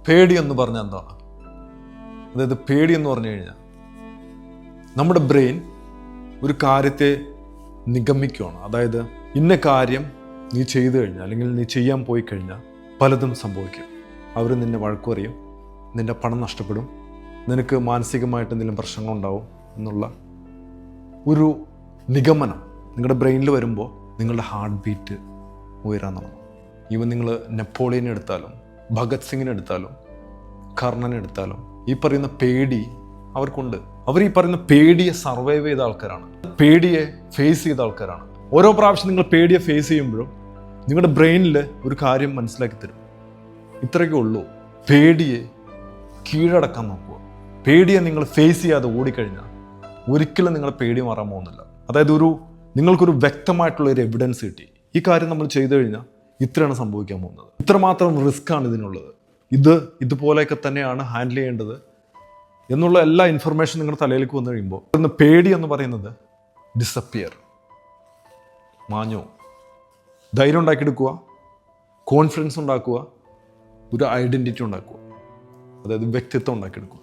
പേടി എന്ന് പറഞ്ഞാൽ എന്താണ്? അതായത് പേടി എന്ന് പറഞ്ഞു കഴിഞ്ഞാൽ നമ്മുടെ ബ്രെയിൻ ഒരു കാര്യത്തെ നിഗമിക്കുകയാണ്. അതായത് ഇന്ന കാര്യം നീ ചെയ്തു കഴിഞ്ഞാൽ അല്ലെങ്കിൽ നീ ചെയ്യാൻ പോയി കഴിഞ്ഞാൽ പലതും സംഭവിക്കും. അവർ നിന്നെ വഴക്കു പറയും, നിന്റെ പണം നഷ്ടപ്പെടും, നിനക്ക് മാനസികമായിട്ട് എന്തെങ്കിലും പ്രശ്നങ്ങളുണ്ടാവും എന്നുള്ള ഒരു നിഗമനം നിങ്ങളുടെ ബ്രെയിനിൽ വരുമ്പോൾ നിങ്ങളുടെ ഹാർട്ട് ബീറ്റ് ഉയരാൻ തുടങ്ങും. ഈവൻ നിങ്ങൾ നെപ്പോളിയനെ എടുത്താലും ഭഗത് സിംഗിനെ എടുത്താലും കർണനെ എടുത്താലും ഈ പറയുന്ന പേടി അവർക്കുണ്ട്. അവർ ഈ പറയുന്ന പേടിയെ സർവൈവ് ചെയ്ത ആൾക്കാരാണ്, പേടിയെ ഫേസ് ചെയ്ത ആൾക്കാരാണ്. ഓരോ പ്രാവശ്യം നിങ്ങൾ പേടിയെ ഫേസ് ചെയ്യുമ്പോഴും നിങ്ങളുടെ ബ്രെയിനിൽ ഒരു കാര്യം മനസ്സിലാക്കി തരും, ഇത്രയൊക്കെ ഉള്ളൂ. പേടിയെ കീഴടക്കാൻ നോക്കുക. പേടിയെ നിങ്ങൾ ഫേസ് ചെയ്യാതെ ഓടിക്കഴിഞ്ഞാൽ ഒരിക്കലും നിങ്ങളുടെ പേടി മാറാൻ പോകുന്നില്ല. അതായത് നിങ്ങൾക്കൊരു വ്യക്തമായിട്ടുള്ള ഒരു എവിഡൻസ് കിട്ടി, ഈ കാര്യം നമ്മൾ ചെയ്തു കഴിഞ്ഞാൽ ഇത്രയാണ് സംഭവിക്കാൻ പോകുന്നത്, ഇത്രമാത്രം റിസ്ക് ആണ് ഇതിനുള്ളത്, ഇതുപോലെയൊക്കെ തന്നെയാണ് ഹാൻഡിൽ ചെയ്യേണ്ടത് എന്നുള്ള എല്ലാ ഇൻഫർമേഷൻ നിങ്ങളുടെ തലയിലേക്ക് വന്നു കഴിയുമ്പോൾ പേടി എന്ന് പറയുന്നത് ഡിസപ്പിയർ, മാഞ്ഞോ. ധൈര്യം ഉണ്ടാക്കിയെടുക്കുക, കോൺഫിഡൻസ് ഉണ്ടാക്കുക, ഒരു ഐഡൻറ്റിറ്റി ഉണ്ടാക്കുക, അതായത് വ്യക്തിത്വം ഉണ്ടാക്കിയെടുക്കുക.